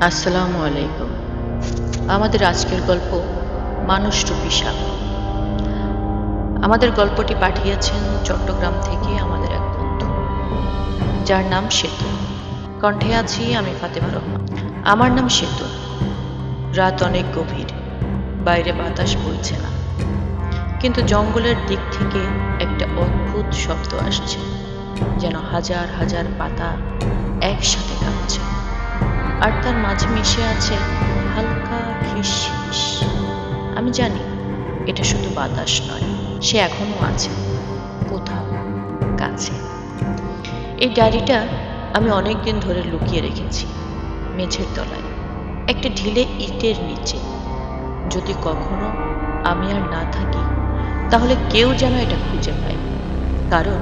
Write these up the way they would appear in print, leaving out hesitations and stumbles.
আসসালামু আলাইকুম। আমাদের আজকের গল্প মানুষরূপী সাপ। আমাদের গল্পটি পাঠিয়েছেন চট্টগ্রাম থেকে আমাদের এক বন্ধু, যার নাম সেতু। কণ্ঠে আছি আমি ফাতেমা রহমান। আমার নাম সেতু। রাত অনেক গভীর, বাইরে বাতাস বইছে না, কিন্তু জঙ্গলের দিক থেকে একটা অদ্ভুত শব্দ আসছে, যেন হাজার হাজার পাতা একসাথে কাঁপছে, আর তার মাঝে মিশে আছে হালকা ফিসফিস। আমি জানি এটা শুধু বাতাস নয়, সে এখনো আছে কোথাও কাছে। এই ডায়েরিটা আমি অনেকদিন ধরে লুকিয়ে রেখেছি মেঝের তলায়, একটা ঢিলে ইটের নিচে। যদি কখনো আমি আর না থাকি, তাহলে কেউ যেন এটা খুঁজে পায়, কারণ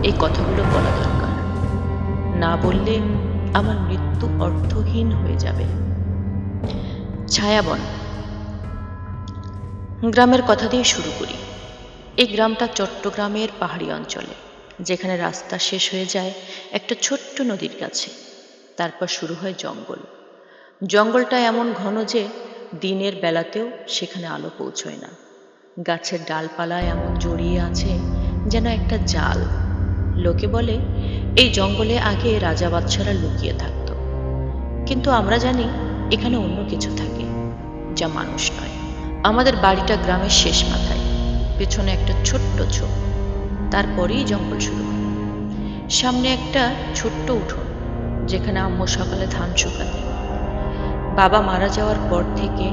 এই কথাগুলো বলা দরকার। না বললে আমার মৃত্যু অর্থহীন হয়ে যাবে। ছায়াবন। গ্রামের কথা দিয়ে শুরু করি। এই গ্রামটা চট্টগ্রামের পাহাড়ি অঞ্চলে, যেখানে রাস্তা শেষ হয়ে যায় একটা ছোট্ট নদীর কাছে। তারপর শুরু হয় জঙ্গল। জঙ্গলটা এমন ঘন যে দিনের বেলাতেও সেখানে আলো পৌঁছয় না। গাছের ডালপালায় এমন জড়িয়ে আছে যেন একটা জাল। লোকে বলে এই জঙ্গলে আগে রাজা বাদশারা লুকিয়ে থাকত, কিন্তু আমরা জানি এখানে অন্য কিছু থাকে, যা মানুষ নয়। আমাদের বাড়িটা গ্রামের শেষ মাথায়, পেছনে একটা ছোট্ট ঝোপ, তারপরেই জঙ্গল শুরু হয়। সামনে একটা ছোট্ট উঠোন, যেখানে আম্মু সকালে ধান শুকাতেন। বাবা মারা যাওয়ার পর থেকে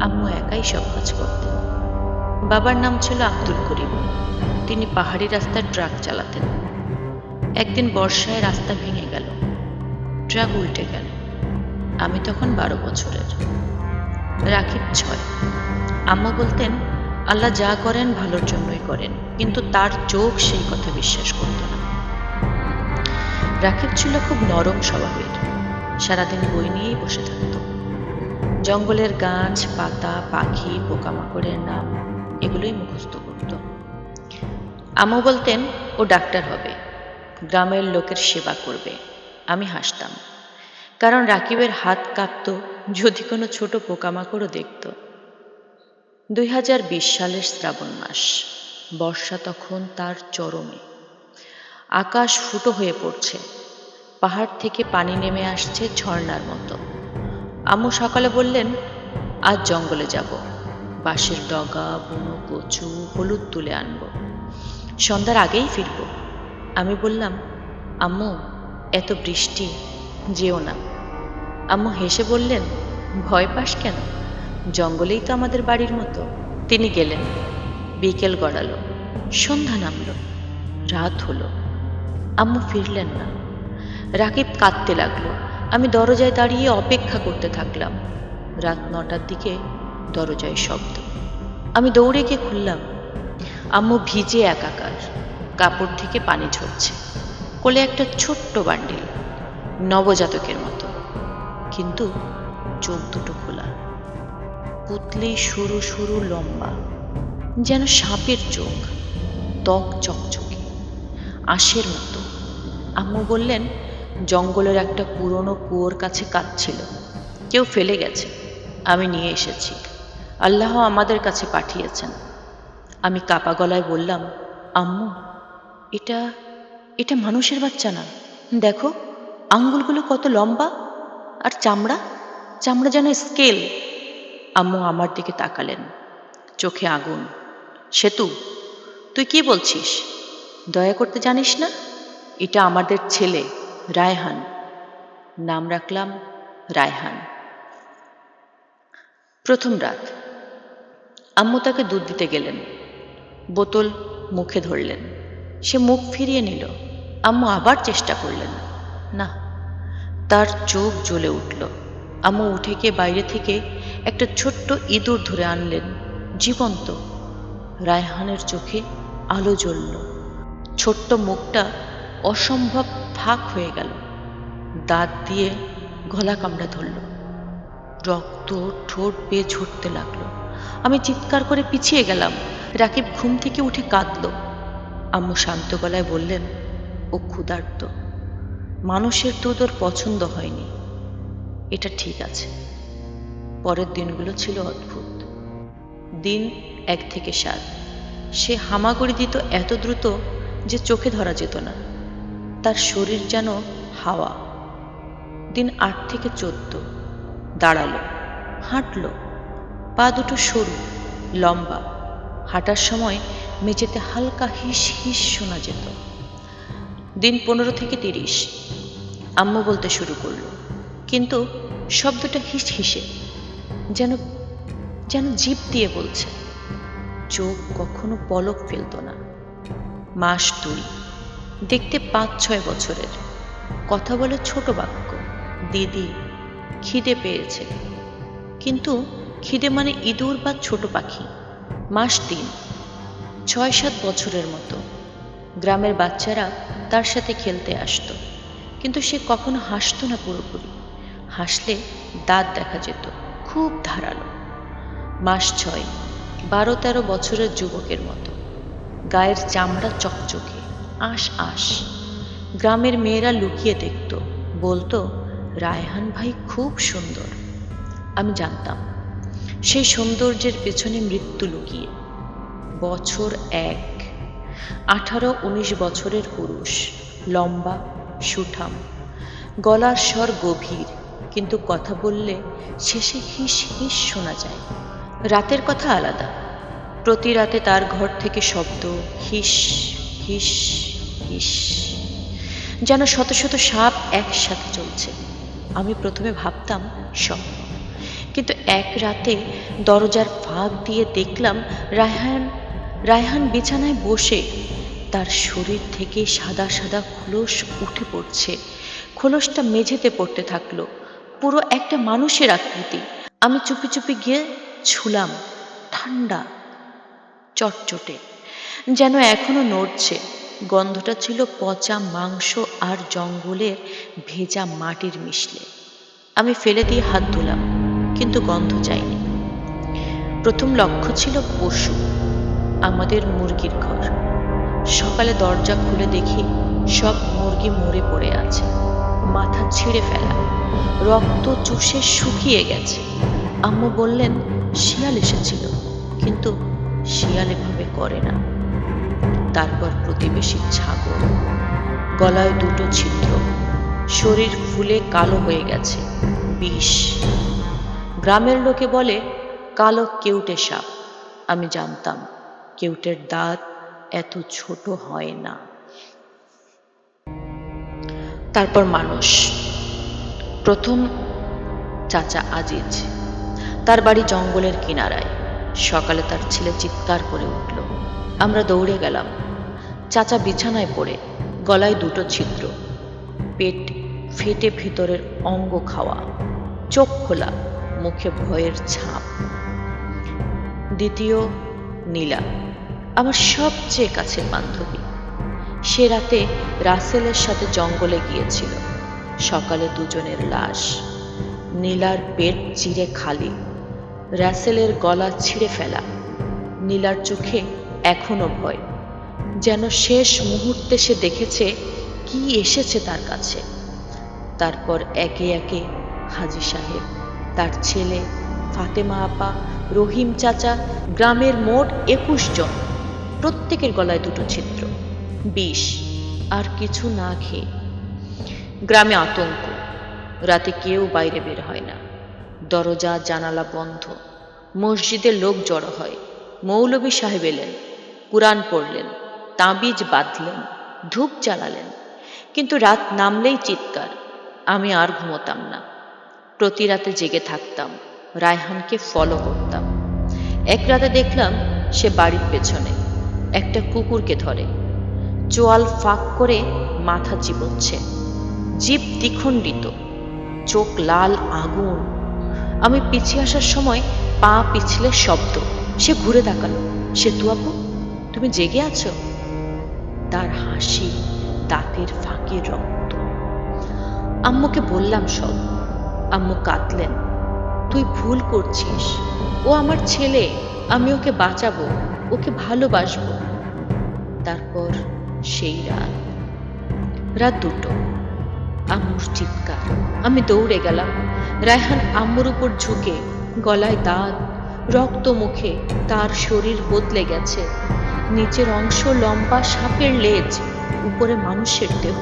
আম্মু একাই সব কাজ করতেন। বাবার নাম ছিল আব্দুল করিম। তিনি পাহাড়ি রাস্তায় ট্রাক চালাতেন। একদিন বর্ষায় রাস্তা ভেঙে গেল, ট্রাক উল্টে গেল। আমি তখন 12 বছরের, রাকিব 6। আম্মা বলতেন আল্লাহ যা করেন ভালোর জন্যই করেন, কিন্তু তার চোখ সেই কথা বিশ্বাস করত না। রাকিব ছিল খুব নরম স্বভাবের, সারাদিন বই নিয়েই বসে থাকত। জঙ্গলের গাছ, পাতা, পাখি, পোকামাকড়ের নাম এগুলোই মুখস্থ করত। আম্মু বলতেন ও ডাক্তার হবে, গ্রামের লোকের সেবা করবে। আমি হাসতাম, কারণ রাকিবের হাত কাঁপত যদি কোনো ছোট পোকামাকড়ও দেখত। 2020 সালের শ্রাবণ মাস, বর্ষা তখন তার চরমে। আকাশ ফুটো হয়ে পড়ছে, পাহাড় থেকে পানি নেমে আসছে ঝর্ণার মতো। আম্মু সকালে বললেন আজ জঙ্গলে যাব, বাঁশের ডগা, বুনো কচু, হলুদ তুলে আনবো, সন্ধ্যার আগেই ফিরব। আমি বললাম আম্মু এত বৃষ্টি, যেও না। আম্মু হেসে বললেন ভয় পাস কেন, জঙ্গলেই তো আমাদের বাড়ির মতো। তিনি গেলেন। বিকেল গড়ালো, সন্ধ্যা নামলো, রাত হলো। আম্মু ফিরলেন না। রাকিব কাঁদতে লাগলো। আমি দরজায় দাঁড়িয়ে অপেক্ষা করতে থাকলাম। রাত 9টার দিকে দরজায় শব্দ। আমি দৌড়ে গিয়ে খুললাম। আম্মু ভিজে একাকার, কাপড় থেকে পানি ঝরছে, কোলে একটা ছোট্ট বান্ডিল, নবজাতকের মতো, কিন্তু চোখ দুটো খোলা, পুতলি সরু সরু লম্বা, যেন সাপের চোখ, ত্বক চকচকে, আঁশের মতো। আম্মু বললেন জঙ্গলের একটা পুরনো কুয়োর কাছে কাঁদছিল, কেউ ফেলে গেছে, আমি নিয়ে এসেছি, আল্লাহ আমাদের কাছে পাঠিয়েছেন। আমি কাপা গলায় বললাম আম্মু এটা এটা মানুষের বাচ্চা না, দেখো আঙ্গুলগুলো কত লম্বা, আর চামড়া, চামড়া যেন স্কেল। আম্মু আমার দিকে তাকালেন, চোখে আগুন। সেতু, তুই কি বলছিস? দয়া করতে জানিস না? এটা আমাদের ছেলে রায়হান। নাম রাখলাম রায়হান। প্রথম রাত। আম্মু তাকে দুধ দিতে গেলেন, বোতল মুখে ধরলেন। সে মুখ ফিরিয়ে নিল। আম্মু আবার চেষ্টা করলেন, না। তার চোখ জ্বলে উঠল। আম্মু উঠে গিয়ে বাইরে থেকে একটা ছোট্ট ইঁদুর ধরে আনলেন, জীবন্ত। রায়হানের চোখে আলো জ্বলল, ছোট্ট মুখটা অসম্ভব ফাঁক হয়ে গেল, দাঁত দিয়ে গলা কামড়া ধরল, রক্ত ঠোঁট বেয়ে ঝরতে লাগলো। আমি চিৎকার করে পিছিয়ে গেলাম। রাকিব ঘুম থেকে উঠে কাঁদল। আম্মু শান্ত গলায় বললেন ও ক্ষুধার্ত, মানুষের দুধ ওর পছন্দ হয়নি। এটা ঠিক আছে। পরের দিনগুলো ছিল অদ্ভুত। দিন 1 থেকে 7। সে হামাগুড়ি দিত এত দ্রুত যে চোখে ধরা যেত না। তার শরীর যেন হাওয়া। দিন 8 থেকে 14। দাঁড়ালো, হাঁটলো, পা দুটো সরু, লম্বা। হাঁটার সময় মেঝেতে হালকা হিস হিস শোনা যেত। দিন 15 থেকে 30। আম্মু বলতে শুরু করলো, কিন্তু শব্দটা হিস হিসে, যেন যেন জিভ দিয়ে বলছে। চোখ কখনো পলক ফেলত না। মাস 2। দেখতে 5-6 বছরের। কথা বলে ছোট বাক্য, দিদি, খিদে পেয়েছে। কিন্তু খিদে মানে ইঁদুর বা ছোট পাখি। মাস 3। 6-7 বছরের মতো। গ্রামের বাচ্চারা তার সাথে খেলতে আসতো, কিন্তু সে কখনো হাসতো না পুরোপুরি। হাসলে দাঁত দেখা যেত, খুব ধারালো। মাস 6। 12-13 বছরের যুবকের মতো। গায়ের চামড়া চকচকে, আঁশ আঁশ। গ্রামের মেয়েরা লুকিয়ে দেখত, বলতো, রায়হান ভাই খুব সুন্দর। আমি জানতাম সেই সৌন্দর্যের পেছনে মৃত্যু লুকিয়ে। বছর 1। 18-19 বছরের পুরুষ, লম্বা, সুঠাম। গলার স্বর গভীর, কিন্তু কথা বললে শেষে হিস হিস শোনা যায়। রাতের কথা আলাদা। প্রতি রাতে তার ঘর থেকে শব্দ, হিস হিস হিস, যেন শত শত সাপ একসাথে চলছে। আমি প্রথমে ভাবতাম স্বপ্ন, কিন্তু এক রাতে দরজার ফাঁক দিয়ে দেখলাম রায়হান বিছানায় বসে। তার শরীর থেকে সাদা সাদা খোলস উঠে পড়ছে। খোলসটা মেঝেতে পড়তে থাকলো, পুরো একটা মানুষের আকৃতি। আমি চুপি চুপি গিয়ে ছুলাম। ঠান্ডা, চটচটে, যেন এখনো নড়ছে। গন্ধটা ছিল পচা মাংস আর জঙ্গলের ভেজা মাটির মিশলে। আমি ফেলে দিয়ে হাত ধুলাম, কিন্তু গন্ধ যায়নি। প্রথম লক্ষ্য ছিল পশু, আমাদের মুরগির ঘর। সকালে দরজা খুলে দেখি সব মুরগি মরে পড়ে আছে, মাথা ছিঁড়ে ফেলা, রক্ত চুষে শুকিয়ে গেছে। আম্মু বললেন শিয়াল এসেছিল, কিন্তু শিয়াল এভাবে করে না। তারপর প্রতিবেশীর ছাগল, গলায় 2টো ছিদ্র, শরীর ফুলে কালো হয়ে গেছে, বিষ। গ্রামের লোকে বলে কালো কেউটে সাপ। আমি জানতাম কেউটের দাঁত এত ছোট হয় না। তারপর মানুষ। প্রথম চাচা আজিজ। তার বাড়ি জঙ্গলের কিনারায়। সকালে তার ছেলে চিৎকার করে উঠল। আমরা দৌড়ে গেলাম। চাচা বিছানায় পড়ে, গলায় 2টো ছিদ্র, পেট ফেটে ভিতরের অঙ্গ খাওয়া, চোখ খোলা, মুখে ভয়ের ছাপ। দ্বিতীয় নীলা, আমার সবচেয়ে কাছের বান্ধবী। সে রাতে রাসেলের সাথে জঙ্গলে গিয়েছিল। সকালে দুজনের লাশ, নীলার পেট চিরে খালি, রাসেলের গলা ছিঁড়ে ফেলা। নীলার চোখে এখনো ভয়, যেন শেষ মুহূর্তে সে দেখেছে কি এসেছে তার কাছে। তারপর একে একে হাজী সাহেব, তার ছেলে, ফাতেমা আপা, রহিম চাচা, গ্রামের মোট 21 জন। প্রত্যেকের গলায় 2টো ছিদ্র, বিষ। আর কিছু না খেয়ে। গ্রামে আতঙ্ক। রাতে কেউ বাইরে বের হয় না। দরজা জানালা বন্ধ। মসজিদে লোক জড়ো হয়। মৌলভী সাহেব এলেন, কুরআন পড়লেন, তাবিজ বাঁধলেন, ধূপ জ্বালালেন। কিন্তু রাত নামলেই চিৎকার। আমি আর ঘুমোতাম না। প্রতি রাতে জেগে থাকতাম, রায়হানকে ফলো করতাম। এক রাতে দেখলাম সে বাড়ির পেছনে একটা কুকুরকে ধরে, চোয়াল ফাঁক করে মাথা চিবোচ্ছে, জিভ দ্বিখণ্ডিত, চোখ লাল আগুন। আমি পিছিয়ে আসার সময় পা পিছলে শব্দ। সে ঘুরে তাকালো। সেতু আপু, তুমি জেগে আছো? তার হাসি, দাঁতের ফাঁকে রক্ত। আম্মুকে বললাম সব। আম্মু কাঁদলেন। তুই ভুল করছিস, ও আমার ছেলে, আমি ওকে বাঁচাবো, ওকে ভালোবাসবো। তারপর সেই রাত 2টো। আম্মুর চিৎকার। আমি দৌড়ে গেলাম। রায়হান আম্মুর উপর ঝুঁকে, গলায় দাঁত, রক্ত মুখে, তার শরীর বদলে গেছে। নিচের অংশ লম্বা সাপের লেজ, উপরে মানুষের দেহ,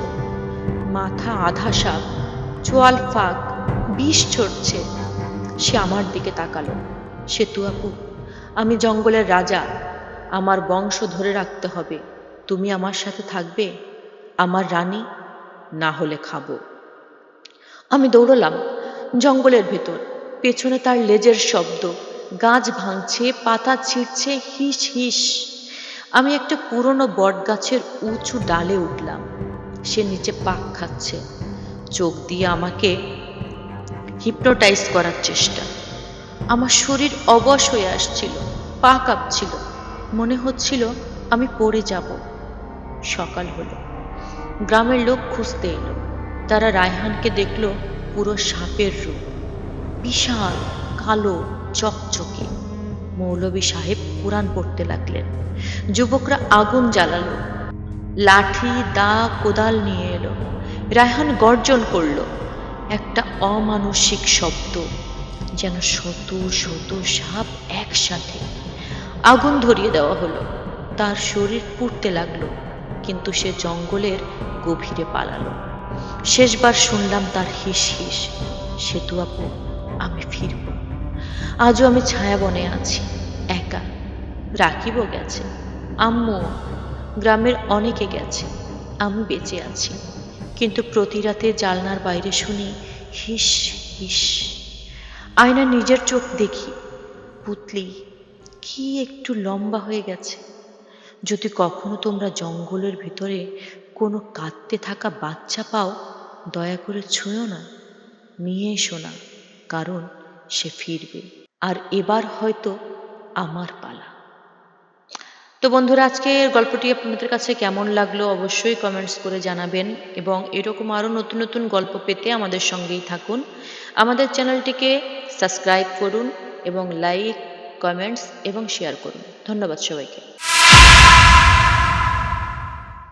মাথা আধা সাপ, চোয়াল ফাঁক, বিষ ছড়ছে। সে আমার দিকে তাকালো। সেতু আপু, আমি জঙ্গলের রাজা, আমার বংশ ধরে রাখতে হবে। তুমি আমার সাথে থাকবে, আমার রানী, না হলে খাবো। আমি দৌড়লাম জঙ্গলের ভেতর। পেছনে তার লেজের শব্দ, গাছ ভাঙছে, পাতা ছিঁড়ছে, হিস হিস। আমি একটা পুরনো বট গাছের উঁচু ডালে উঠলাম। সে নিচে পাক খাচ্ছে, চোখ দিয়ে আমাকে হিপনোটাইজ করার চেষ্টা। আমার শরীর অবশ হয়ে আসছিল, পা কাঁপছিল, মনে হচ্ছিল আমি পড়ে যাব। সকাল হলো। গ্রামের লোক খুঁজতে এলো। তারা রায়হানকে দেখলো পুরো সাপের রূপ, বিশাল, কালো, চকচকে। মৌলভী সাহেব কোরআন পড়তে লাগলেন। যুবকরা আগুন জ্বালালো, লাঠি, দা, কোদাল নিয়ে এলো। রায়হান গর্জন করলো, একটা অমানসিক শব্দ, যেন শত শত সাপ একসাথে। আগুন ধরিয়ে দেওয়া হলো। তার শরীর পুড়তে লাগলো, কিন্তু সে জঙ্গলের গভীরে পালালো। শেষবার শুনলাম তার হিস হিস, সেতু আপু, আমি ফিরব। আজও আমি ছায়াবনে আছি, একা। রাকিবও গেছে, আম্মু, গ্রামের অনেকে গেছে, আমি বেঁচে আছি। কিন্তু প্রতি রাতে জানলার বাইরে শুনি হিস হিস। আয়না নিজের চোখ দেখি, পুতলি কি একটু লম্বা হয়ে গেছে। যদি কখনো তোমরা জঙ্গলের ভিতরে কোনো কাঁদতে থাকা বাচ্চা পাও, দয়া করে ছুঁয়ো না, নিয়ে এসো না, কারণ সে ফিরবে। আর এবার হয়তো আমার পালা। তো বন্ধুরা, আজকের গল্পটি আপনাদের কাছে কেমন লাগলো অবশ্যই কমেন্টস করে জানাবেন, এবং এরকম আরও নতুন নতুন গল্প পেতে আমাদের সঙ্গেই থাকুন। আমাদের চ্যানেলটিকে সাবস্ক্রাইব করুন এবং লাইক, কমেন্টস এবং শেয়ার করুন। ধন্যবাদ সবাইকে।